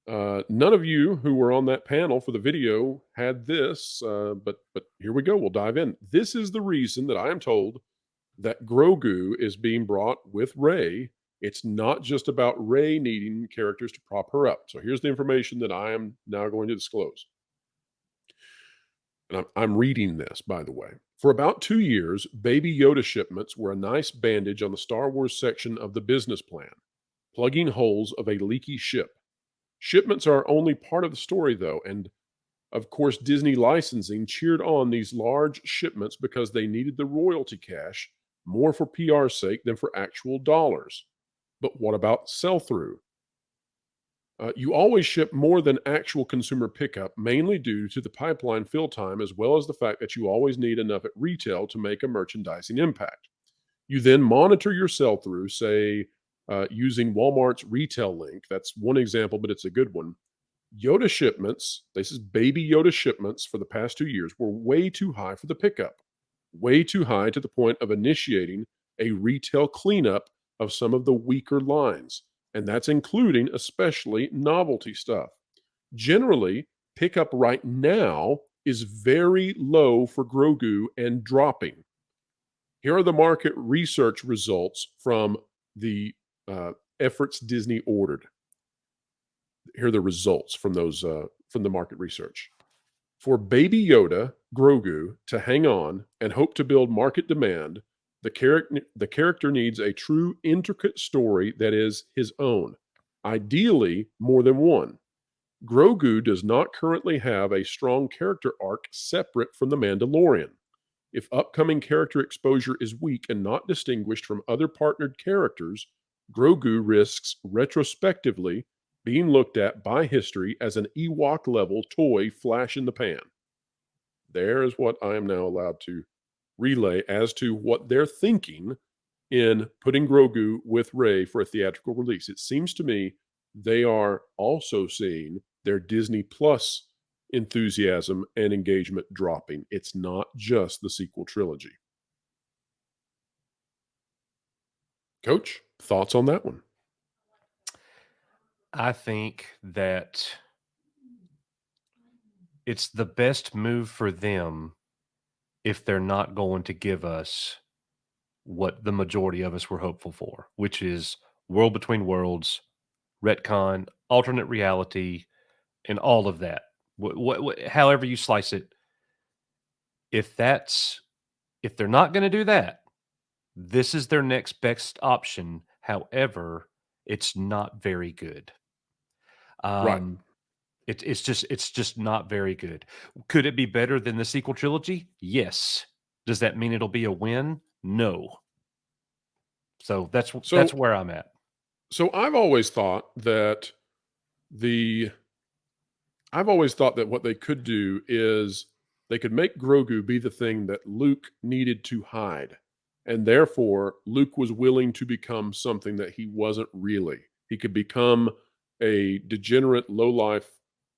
None of you who were on that panel for the video had this, but here we go. We'll dive in. This is the reason that I am told that Grogu is being brought with Rey. It's not just about Rey needing characters to prop her up. So here's the information that I am now going to disclose. And I'm reading this, by the way. For about 2 years, Baby Yoda shipments were a nice bandage on the Star Wars section of the business plan, plugging holes of a leaky ship. Shipments are only part of the story, though, and of course, Disney licensing cheered on these large shipments because they needed the royalty cash more for PR's sake than for actual dollars. But what about sell through? You always ship more than actual consumer pickup, mainly due to the pipeline fill time, as well as the fact that you always need enough at retail to make a merchandising impact. You then monitor your sell through, say, using Walmart's retail link. That's one example, but it's a good one. Yoda shipments, this is Baby Yoda shipments for the past 2 years, were way too high for the pickup. Way too high to the point of initiating a retail cleanup of some of the weaker lines. And that's including especially novelty stuff. Generally, pickup right now is very low for Grogu and dropping. Here are the market research results from the efforts Disney ordered. Here are the results from those from the market research. For Baby Yoda, Grogu, to hang on and hope to build market demand, the character needs a true intricate story that is his own, ideally more than one. Grogu does not currently have a strong character arc separate from the Mandalorian. If upcoming character exposure is weak and not distinguished from other partnered characters, Grogu risks retrospectively being looked at by history as an Ewok level toy flash in the pan. There is what I am now allowed to relay as to what they're thinking in putting Grogu with Rey for a theatrical release. It seems to me they are also seeing their Disney Plus enthusiasm and engagement dropping. It's not just the sequel trilogy. Coach, thoughts on that one? I think that it's the best move for them if they're not going to give us what the majority of us were hopeful for, which is World Between Worlds, retcon, alternate reality, and all of that. However you slice it, if they're not going to do that, this is their next best option. However, it's not very good. Right. It's just not very good. Could it be better than the sequel trilogy? Yes. Does that mean it'll be a win? No. So that's So where I'm at. so I've always thought that what they could do is they could make Grogu be the thing that Luke needed to hide. And therefore, Luke was willing to become something that he wasn't really. He could become a degenerate, low-life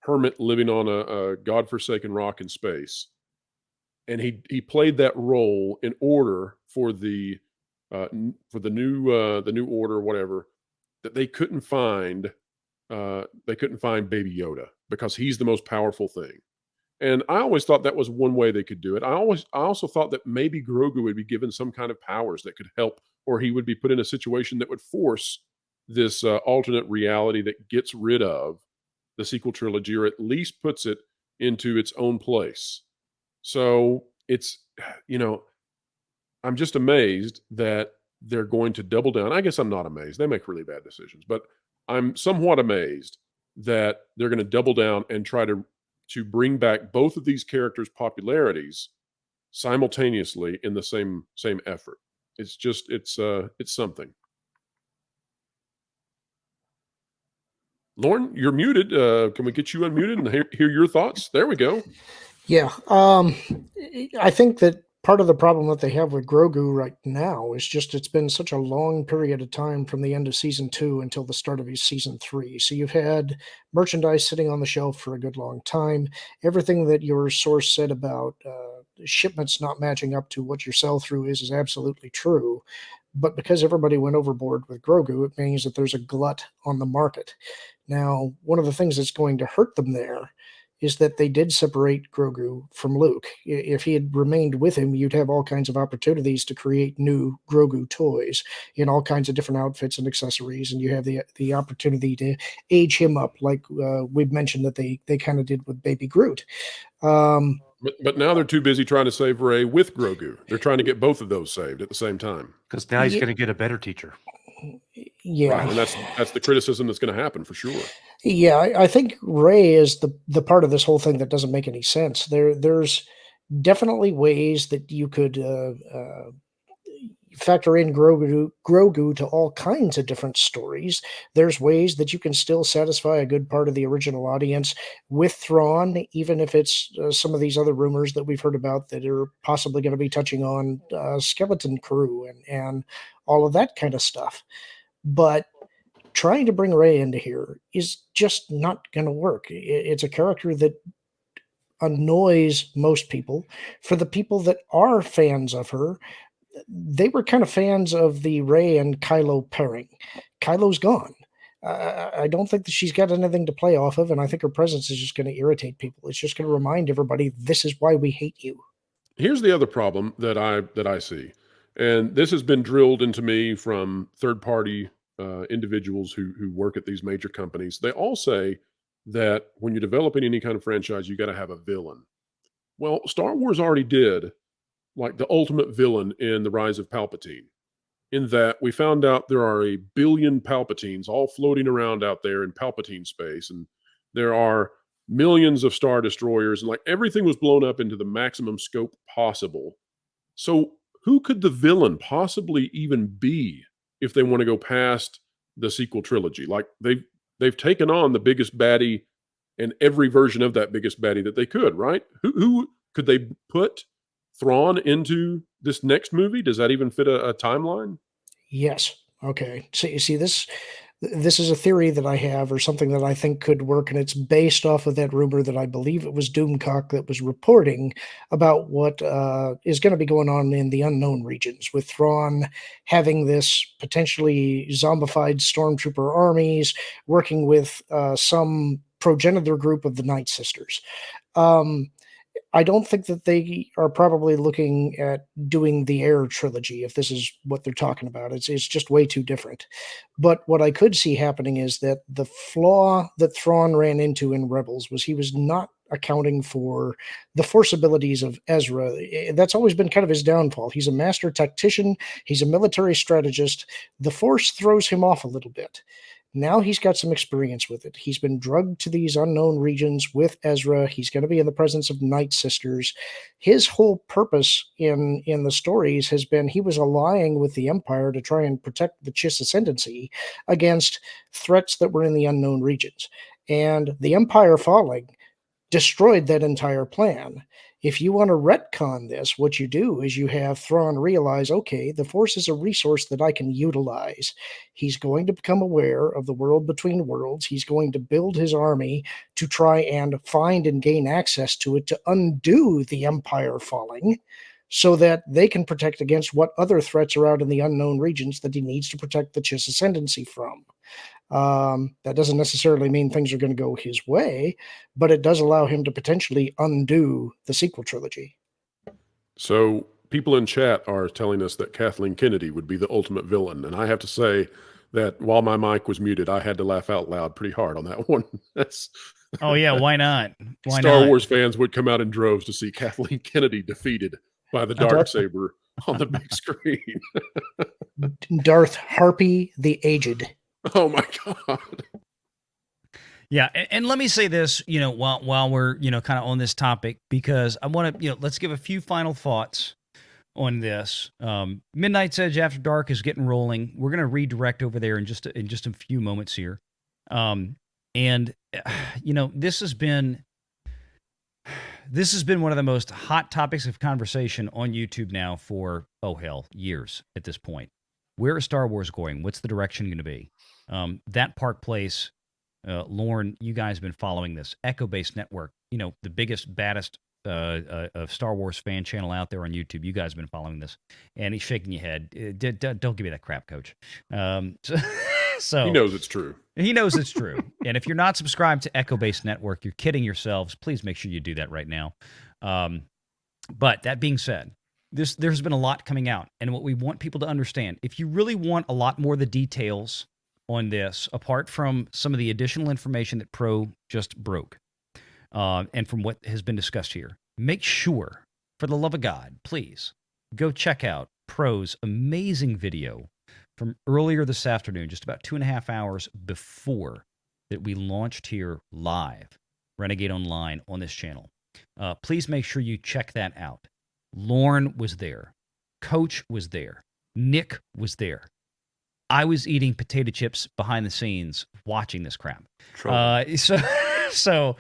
hermit living on a godforsaken rock in space. And he played that role in order for the new order, whatever, that they couldn't find Baby Yoda because he's the most powerful thing. And I always thought that was one way they could do it. I also thought that maybe Grogu would be given some kind of powers that could help, or he would be put in a situation that would force this alternate reality that gets rid of the sequel trilogy, or at least puts it into its own place. So it's, I'm just amazed that they're going to double down. I guess I'm not amazed. They make really bad decisions, but I'm somewhat amazed that they're going to double down and try to bring back both of these characters' popularities simultaneously in the same effort. It's just it's something. Lorn, you're muted. Can we get you unmuted and hear your thoughts? There we go. Yeah. I think that part of the problem that they have with Grogu right now is just it's been such a long period of time from the end of season 2 until the start of his season 3. So you've had merchandise sitting on the shelf for a good long time. Everything that your source said about shipments not matching up to what your sell through is absolutely true. But because everybody went overboard with Grogu, it means that there's a glut on the market. Now, one of the things that's going to hurt them there is that they did separate Grogu from Luke. If he had remained with him, you'd have all kinds of opportunities to create new Grogu toys in all kinds of different outfits and accessories, and you have the opportunity to age him up, like we've mentioned that they kind of did with Baby Groot. Um, But now they're too busy trying to save Rey with Grogu. They're trying to get both of those saved at the same time. Because now he's Ye- going to get a better teacher. yeah, Right. And that's the criticism that's going to happen for sure. yeah. I think Ray is the part of this whole thing that doesn't make any sense. There's definitely ways that you could factor in Grogu to all kinds of different stories. There's ways that you can still satisfy a good part of the original audience with Thrawn, even if it's some of these other rumors that we've heard about that are possibly going to be touching on Skeleton Crew and all of that kind of stuff. But trying to bring Rey into here is just not going to work. It's a character that annoys most people. For the people that are fans of her, they were kind of fans of the Rey and Kylo pairing. Kylo's gone. I don't think that she's got anything to play off of, and I think her presence is just going to irritate people. It's just going to remind everybody this is why we hate you. Here's the other problem that I see, and this has been drilled into me from third party individuals who work at these major companies. They all say that when you're developing any kind of franchise, you got to have a villain. Well, Star Wars already did like the ultimate villain in The Rise of Palpatine, in that we found out there are a billion Palpatines all floating around out there in Palpatine space, and there are millions of Star Destroyers, and like everything was blown up into the maximum scope possible. So, who could the villain possibly even be if they want to go past the sequel trilogy? Like they've taken on the biggest baddie and every version of that biggest baddie that they could, right? Who could they put Thrawn into this next movie? Does that even fit a timeline? Yes. Okay. So you see this is a theory that I have or something that I think could work, and it's based off of that rumor that I believe it was Doomcock that was reporting about what is going to be going on in the unknown regions with Thrawn having this potentially zombified stormtrooper armies working with some progenitor group of the Night Sisters. Um, I don't think that they are probably looking at doing the Heir trilogy if this is what they're talking about. It's just way too different. But what I could see happening is that the flaw that Thrawn ran into in Rebels was he was not accounting for the force abilities of Ezra. That's always been kind of his downfall. He's a master tactician, he's a military strategist. The force throws him off a little bit. Now he's got some experience with it. He's been drugged to these unknown regions with Ezra. He's going to be in the presence of Night Sisters. His whole purpose in the stories has been he was allying with the Empire to try and protect the Chiss Ascendancy against threats that were in the unknown regions. And the Empire falling destroyed that entire plan. If you want to retcon this, what you do is you have Thrawn realize, okay, the Force is a resource that I can utilize. He's going to become aware of the world between worlds. He's going to build his army to try and find and gain access to it to undo the Empire falling so that they can protect against what other threats are out in the unknown regions that he needs to protect the Chiss Ascendancy from. That doesn't necessarily mean things are going to go his way, but it does allow him to potentially undo the sequel trilogy. So people in chat are telling us that Kathleen Kennedy would be the ultimate villain, and I have to say that while my mic was muted, I had to laugh out loud pretty hard on that one. That's Oh yeah, why not? Why Star not? Wars fans would come out in droves to see Kathleen Kennedy defeated by the Darksaber on the big screen. Darth Harpy the Aged. Oh my God. Yeah, and let me say this, while we're, kind of on this topic, because I want to, let's give a few final thoughts on this. Midnight's Edge After Dark is getting rolling. We're going to redirect over there in just a few moments here. And this has been one of the most hot topics of conversation on YouTube now for, years at this point. Where is Star Wars going? What's the direction going to be? That Park Place, Lorn, you guys have been following this. Echo-based network, the biggest, baddest a Star Wars fan channel out there on YouTube. You guys have been following this, and he's shaking your head. Don't give me that crap, Coach. So He knows it's true. he knows it's true. And if you're not subscribed to Echo Base Network, you're kidding yourselves. Please make sure you do that right now. But that being said, there's been a lot coming out, and what we want people to understand, if you really want a lot more of the details on this, apart from some of the additional information that Pro just broke, and from what has been discussed here, make sure, for the love of God, please go check out Pro's amazing video from earlier this afternoon, just about 2.5 hours before that we launched here live, Renegade Online, on this channel. Please make sure you check that out. Lorn was there. Coach was there. Nick was there. I was eating potato chips behind the scenes watching this crap. So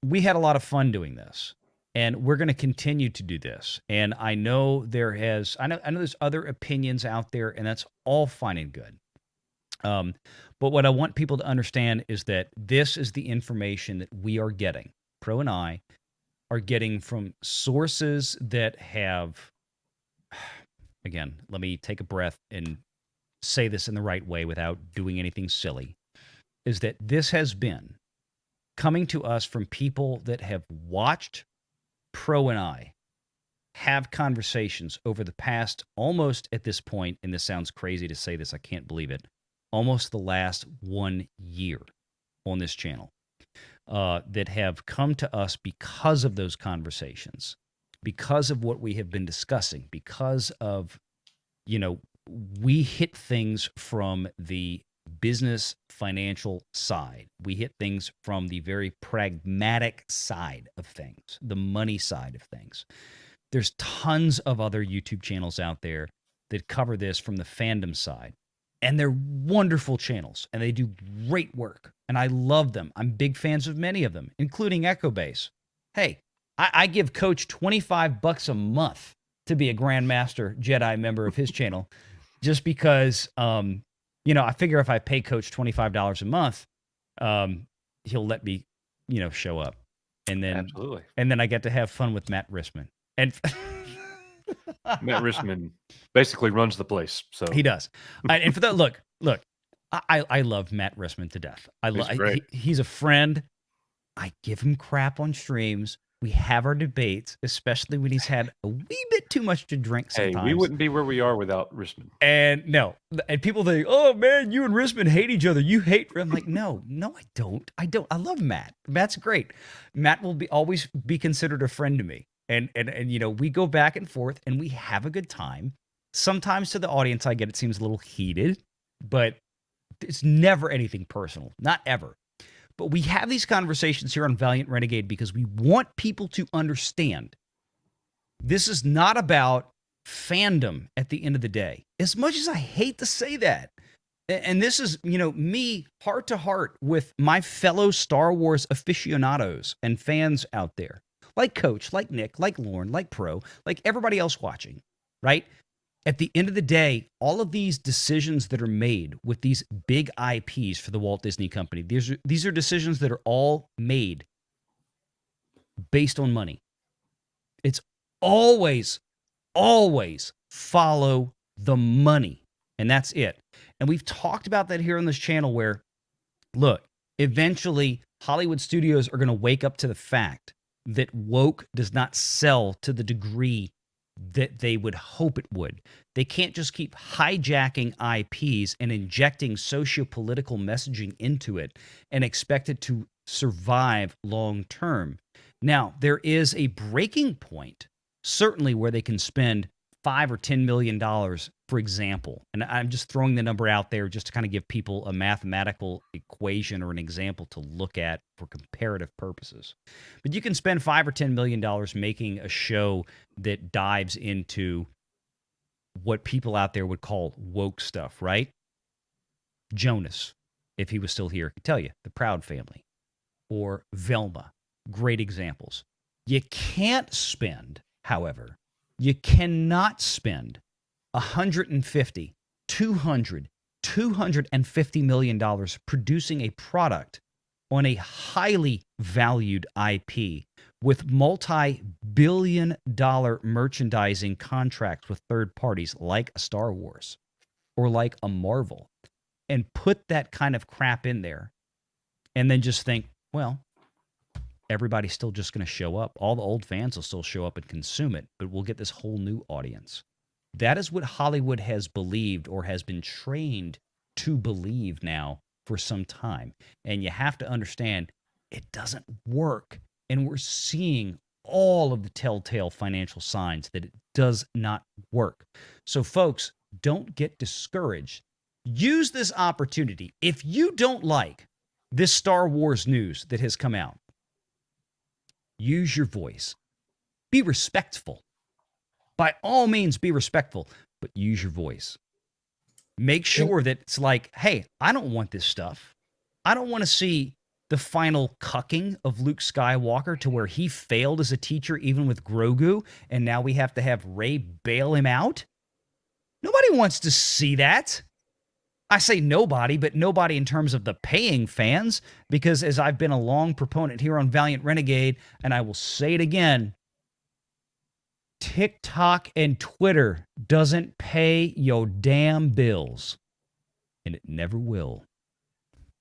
we had a lot of fun doing this, and we're going to continue to do this. And I know I know there's other opinions out there, and that's all fine and good. But what I want people to understand is that this is the information that we are getting. Pro and I are getting from sources that have, again, let me take a breath and say this in the right way without doing anything silly, is that this has been coming to us from people that have watched Pro and I have conversations over the past, almost at this point, and this sounds crazy to say this, I can't believe it, almost the last 1 year on this channel, that have come to us because of those conversations, because of what we have been discussing, because of, we hit things from the business financial side. We hit things from the very pragmatic side of things, the money side of things. There's tons of other YouTube channels out there that cover this from the fandom side. And they're wonderful channels, and they do great work, and I love them. I'm big fans of many of them, including Echo Base. Hey, I give Coach $25 a month to be a Grandmaster Jedi member of his channel, just because, I figure if I pay Coach $25 a month, he'll let me, show up, and then Absolutely. and then I get to have fun with Matt Rissman. And Matt Rissman basically runs the place. So he does. And for that, look, I love Matt Rissman to death. He's a friend. I give him crap on streams. We have our debates, especially when he's had a wee bit too much to drink sometimes. Hey, we wouldn't be where we are without Rissman. And people think, oh man, you and Rissman hate each other. You hate. I'm like, no, I don't. I love Matt. Matt's great. Matt will always be considered a friend to me. And we go back and forth, and we have a good time. Sometimes to the audience, I get it seems a little heated, but it's never anything personal, not ever. But we have these conversations here on Valiant Renegade because we want people to understand this is not about fandom at the end of the day. As much as I hate to say that, and this is, me heart to heart with my fellow Star Wars aficionados and fans out there. Like Coach, like Nick, like Lorn, like Pro, like everybody else watching, right? At the end of the day, all of these decisions that are made with these big IPs for the Walt Disney Company, these are decisions that are all made based on money. It's always follow the money, and that's it. And we've talked about that here on this channel where, look, eventually Hollywood studios are going to wake up to the fact that woke does not sell to the degree that they would hope it would. They can't just keep hijacking IPs and injecting socio-political messaging into it and expect it to survive long term. Now, there is a breaking point, certainly, where they can spend $5 or $10 million, for example. And I'm just throwing the number out there just to kind of give people a mathematical equation or an example to look at for comparative purposes. But you can spend $5 or $10 million making a show that dives into what people out there would call woke stuff, right? Jonas, if he was still here, could tell you, the Proud Family, or Velma, great examples. You can't spend, however, you cannot spend $150, $200, $250 million producing a product on a highly valued IP with multi-billion-dollar merchandising contracts with third parties like a Star Wars or like a Marvel, and put that kind of crap in there, and then just think, well, everybody's still just going to show up. All the old fans will still show up and consume it, but we'll get this whole new audience. That is what Hollywood has believed, or has been trained to believe now for some time. And you have to understand, it doesn't work. And we're seeing all of the telltale financial signs that it does not work. So folks, don't get discouraged. Use this opportunity. If you don't like this Star Wars news that has come out, use your voice. Be respectful. By all means, be respectful, but use your voice. Make sure that it's like, hey, I don't want this stuff. I don't want to see the final cucking of Luke Skywalker to where he failed as a teacher even with Grogu, and now we have to have Rey bail him out. Nobody wants to see that. I say nobody, but nobody in terms of the paying fans, because as I've been a long proponent here on Valiant Renegade, and I will say it again, TikTok and Twitter doesn't pay your damn bills, and it never will.